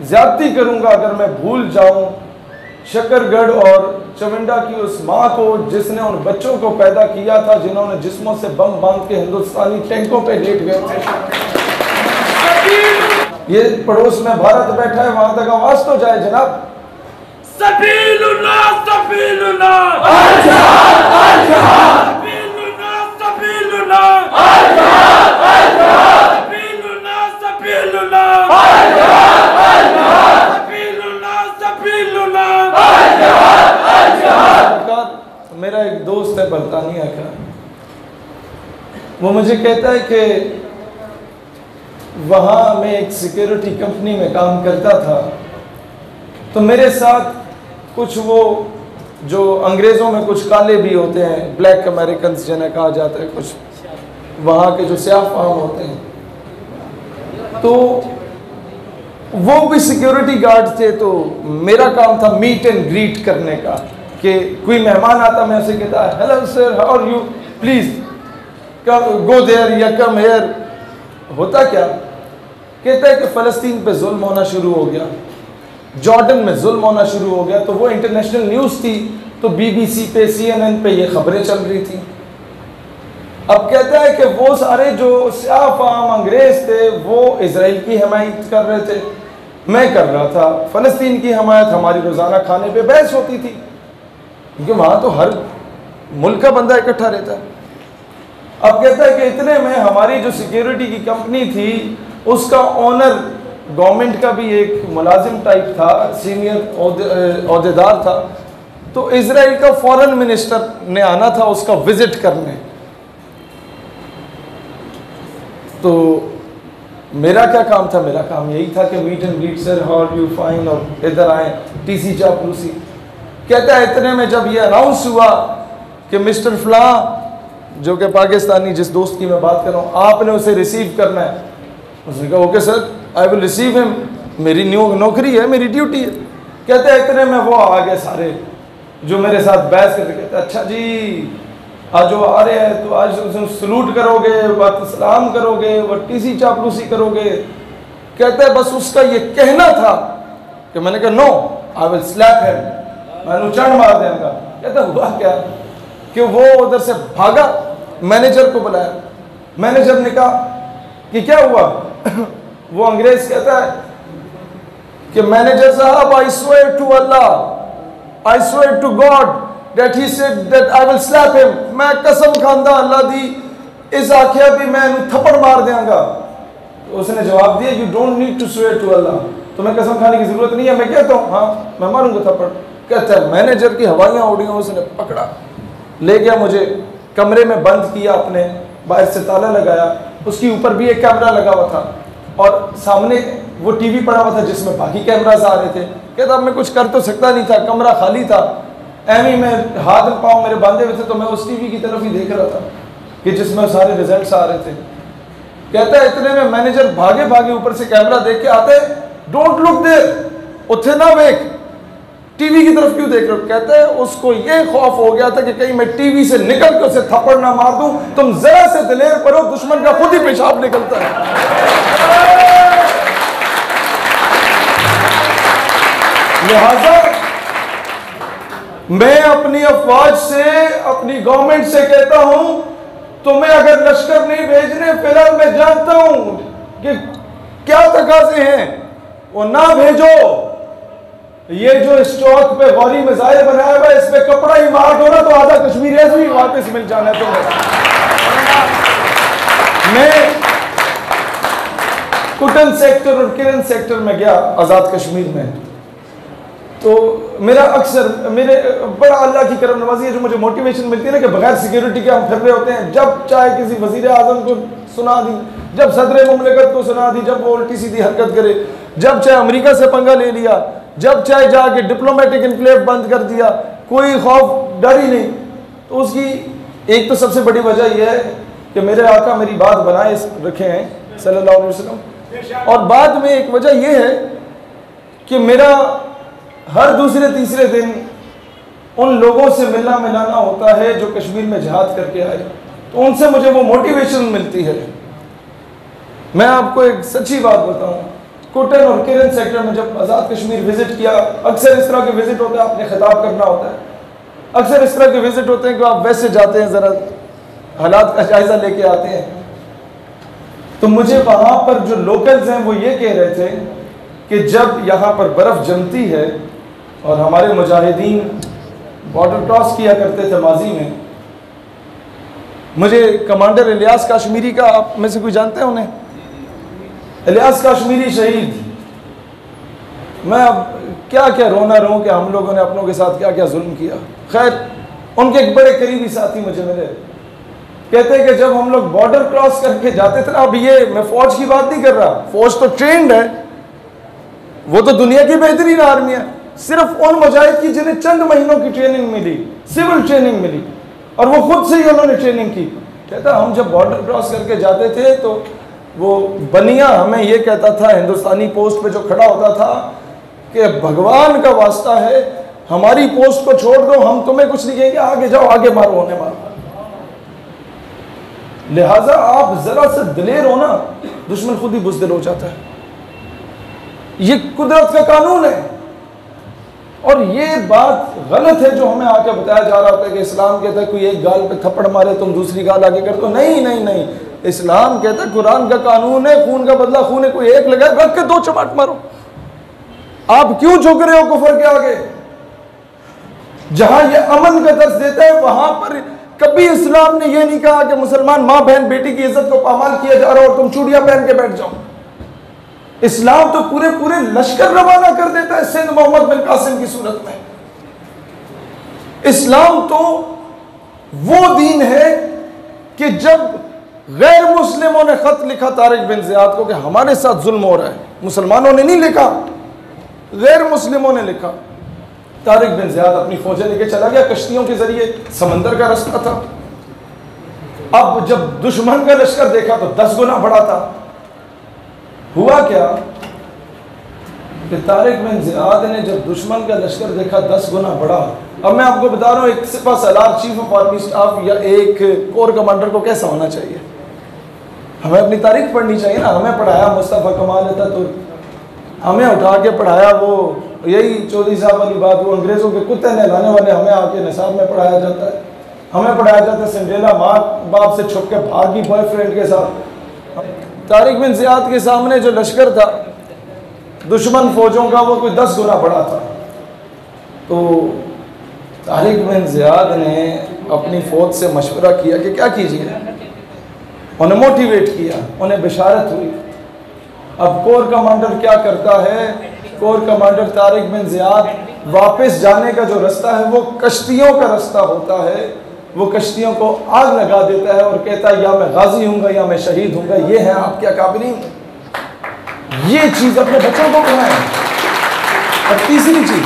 ज्यादती करूंगा अगर मैं भूल जाऊं शकरगढ़ और चविंडा की उस माँ को जिसने उन बच्चों को पैदा किया था जिन्होंने जिस्मों से बम बांध के हिंदुस्तानी टैंकों पे लेट गए थे। ये पड़ोस में भारत बैठा है, वहां तक आवाज तो जाए जनाब। सबीलुना सबीलुना सबीलुना सबीलुना सबीलुना सबीलुना सबीलुना। मेरा एक दोस्त है बरतानिया का, वो मुझे कहता है कि वहाँ मैं एक सिक्योरिटी कंपनी में काम करता था, तो मेरे साथ कुछ वो जो अंग्रेज़ों में कुछ काले भी होते हैं, ब्लैक अमेरिकन जिन्हें कहा जाता है, कुछ वहाँ के जो स्याह फाम होते हैं, तो वो भी सिक्योरिटी गार्ड थे। तो मेरा काम था मीट एंड ग्रीट करने का, कि कोई मेहमान आता मैं उसे कहता hello sir how are you, please go there या कम हेयर। होता क्या, कहता है कि फ़लस्तीन पे जुल्म होना शुरू हो गया, जॉर्डन में जुल्म होना शुरू हो गया। तो वो इंटरनेशनल न्यूज़ थी, तो BBC पे CNN पे ये खबरें चल रही थी। अब कहता है कि वो सारे जो स्याह फाम अंग्रेज़ थे वो इजराइल की हमायत कर रहे थे, मैं कर रहा था फ़लस्तीन की हमायत। हमारी रोज़ाना खाने पे बहस होती थी, क्योंकि वहाँ तो हर मुल्क का बंदा इकट्ठा रहता है। अब कहता है कि इतने में हमारी जो सिक्योरिटी की कंपनी थी उसका ओनर गवर्नमेंट का भी एक मुलाजिम टाइप था, सीनियर ओहदेदार था। तो इजराइल का फॉरेन मिनिस्टर ने आना था उसका विजिट करने। तो मेरा क्या काम था, मेरा काम यही था कि meet and greet sir how are you fine, और इधर आए टीसी चापलूसी। कहता है इतने में जब ये अनाउंस हुआ कि मिस्टर फला, जो कि पाकिस्तानी जिस दोस्त की मैं बात कर रहा हूँ, आपने उसे रिसीव करना है। उसने कहा okay sir I will receive him, मेरी नौकरी है, मेरी ड्यूटी है। कहते हैं इतने में वो आ गए सारे जो मेरे साथ बहस करते। कहते अच्छा जी आज वो आ रहे हैं तो आज सलूट करोगे, सलाम करोगे, वो टीसी चापलूसी करोगे। कहते हैं बस उसका ये कहना था कि मैंने कहा no I will slap him, मैंने चढ़ मार देंगे। कहता हुआ क्या कि वो उधर से भागा, मैनेजर को बुलाया। मैनेजर ने कहा कि क्या हुआ वो अंग्रेज कहता है कि मैनेजर साहब I swear to Allah, I swear to God that he said that I will slap him. मैं कसम खांदा अल्लाह दी इस आखिया भी मैं थप्पड़ मार देंगा। तो उसने जवाब दिया you don't need to swear to Allah, तुम्हें कसम खाने की जरूरत नहीं है, मैं कहता हूँ हाँ मैं मारूंगा थप्पड़। कहता है मैनेजर की हवाइयाँ उड़ी, उसने पकड़ा ले गया, मुझे कमरे में बंद किया, अपने बाहर से ताला लगाया। उसके ऊपर भी एक कैमरा लगा हुआ था और सामने वो टीवी पड़ा हुआ था जिसमें बाकी कैमरास आ रहे थे। कहता अब मैं कुछ कर तो सकता नहीं था, कमरा खाली था, एमी में हाथ पाँव मेरे बांधे हुए थे, तो मैं उस टीवी की तरफ ही देख रहा था कि जिसमें सारे रिजल्ट्स आ रहे थे। कहता है इतने में मैनेजर भागे भागे ऊपर से कैमरा देख के आते, डोंट लुक देयर, उथे ना देख, टीवी की तरफ क्यों देख रहे हो। कहते हैं उसको ये खौफ हो गया था कि कहीं मैं टीवी से निकल के उसे थप्पड़ ना मार दूं। तुम जरा से दिलेर पड़ो, दुश्मन का खुद ही पेशाब निकलता है। लिहाजा मैं अपनी अफवाज से, अपनी गवर्नमेंट से कहता हूं तुम्हें अगर लश्कर नहीं भेजने, फिलहाल मैं जानता हूं कि क्या तकाजे हैं, वो ना भेजो। ये जो स्टॉक पे गौरी मिसाइल बनाया हुआ है, इस पे कपड़ा ही मार दो ना तो आधा कश्मीर ऐसे ही वापस मिल जाना है तुम्हें। मैं कुटन सेक्टर और किरण सेक्टर में गया आज़ाद कश्मीर में, तो मेरा अक्सर मेरे बड़ा अल्लाह की करम नवाजी है जो मुझे मोटिवेशन मिलती है ना कि बगैर सिक्योरिटी के हम फिर रहे होते हैं। जब चाहे किसी वजीर आजम को सुना दी, जब सदर मुमलिकत को सुना दी, जब वो उल्टी सीधी हरकत करे, जब चाहे अमेरिका से पंगा ले लिया, जब चाहे जाके डिप्लोमेटिक इनक्लेव बंद कर दिया, कोई खौफ डर ही नहीं। तो उसकी एक तो सबसे बड़ी वजह यह है कि मेरे आका मेरी बात बनाए रखे हैं सल्लल्लाहु अलैहि वसल्लम, और बाद में एक वजह यह है कि मेरा हर दूसरे तीसरे दिन उन लोगों से मिलना मिलाना होता है जो कश्मीर में जिहाद करके आए, तो उनसे मुझे वो मोटिवेशन मिलती है। मैं आपको एक सच्ची बात बताऊं, कोटन और किरन सेक्टर में जब आज़ाद कश्मीर विजिट किया, अक्सर इस तरह के विजिट होते हैं, आपने खिताब करना होता है, अक्सर इस तरह के विजिट होते हैं कि आप वैसे जाते हैं, ज़रा हालात का जायज़ा लेके आते हैं। तो मुझे वहाँ पर जो लोकल्स हैं वो ये कह रहे थे कि जब यहाँ पर बर्फ़ जमती है और हमारे मुजाहिदीन बॉर्डर क्रॉस किया करते थे माजी में, मुझे कमांडर इलियास काश्मीरी का, आप में से कोई जानते हैं उन्हें? इलियास काश्मीरी शहीद, मैं अब क्या क्या रोना रो कि हम लोगों ने अपनों के साथ क्या क्या जुल्म किया। खैर, उनके एक बड़े करीबी साथी मुझे मिले, कहते हैं कि जब हम लोग बॉर्डर क्रॉस करके जाते थे ना, अब ये मैं फौज की बात नहीं कर रहा, फौज तो ट्रेंड है, वो तो दुनिया की बेहतरीन आर्मी है, सिर्फ उन मुजाहिद की जिन्हें चंद महीनों की ट्रेनिंग मिली, सिविल ट्रेनिंग मिली, और वो खुद से ही उन्होंने ट्रेनिंग की। कहता हम जब बॉर्डर क्रॉस करके जाते थे तो वो बनिया हमें ये कहता था, हिंदुस्तानी पोस्ट पे जो खड़ा होता था, कि भगवान का वास्ता है हमारी पोस्ट को छोड़ दो, हम तुम्हें कुछ नहीं कहेंगे, आगे जाओ, आगे मारो, उन्हें मारो। लिहाजा आप जरा से दिलेर हो ना, दुश्मन खुद ही बुज़दिल हो जाता है। ये कुदरत का कानून है। और ये बात गलत है जो हमें आके बताया जा रहा होता है कि इस्लाम कहता है कोई एक गाल पे थप्पड़ मारे तुम दूसरी गाल आगे कर दो। नहीं नहीं नहीं, इस्लाम कहता है, कुरान का कानून है, खून का बदला खून है, कोई एक लगाए रख के दो चमाट मारो। आप क्यों झुक रहे हो कुफर के आगे? जहां ये अमन का दर्ज देता है वहां पर कभी इस्लाम ने यह नहीं कहा कि मुसलमान माँ बहन बेटी की इज्जत को पामाल किया जा रहा हो और तुम चूड़ियां पहन के बैठ जाओ। इस्लाम तो पूरे पूरे लश्कर रवाना कर देता है सिंध मोहम्मद बिन कासिम की सूरत में। इस्लाम तो वो दीन है कि जब गैर मुस्लिमों ने खत लिखा तारिक बिन ज़ियाद को कि हमारे साथ जुल्म हो रहा है, मुसलमानों ने नहीं लिखा, गैर मुस्लिमों ने लिखा, तारिक बिन ज़ियाद अपनी फौजें लेके चला गया, कश्तियों के जरिए, समंदर का रास्ता था। अब जब दुश्मन का लश्कर देखा तो 10 गुना बड़ा था। हुआ क्या कि तारिक बिन ज़ियाद ने जब दुश्मन का लश्कर देखा 10 गुना बड़ा, अब मैं आपको बता रहा हूँ एक सिपा सलार, चीफ ऑफ आर्मी स्टाफ या एक कोर कमांडर को कैसा होना चाहिए। हमें अपनी तारीख पढ़नी चाहिए ना। हमें पढ़ाया मुस्तफ़ा कमाल अतातुर्क, हमें उठा के पढ़ाया वो, यही चौधरी साहब वाली बात, वो अंग्रेज़ों के कुत्ते नहलाने वाले हमें आके निसाब में पढ़ाया जाता है। हमें पढ़ाया जाता है सिंड्रेला माँ बाप से छुप के भागी बॉयफ्रेंड के साथ। तारिक बिन ज़ियाद के सामने जो लश्कर था दुश्मन फौजों का, वो कोई 10 गुना बड़ा था। तो तारिक बिन ज़ियाद ने अपनी फ़ौज से मशवरा किया कि क्या कीजिए, उन्हें मोटिवेट किया, उन्हें बिशारत हुई। अब कोर कमांडर क्या करता है, core commander Tariq bin Ziyad वापस जाने का जो रास्ता है वो कश्तियों का रास्ता होता है, वो कश्तियों को आग लगा देता है और कहता है या मैं गाजी हूँगा या मैं शहीद हूँगा। ये है आपके अकाबरीन। ये चीज़ अपने बच्चों को पढ़ाएं। और तीसरी चीज़,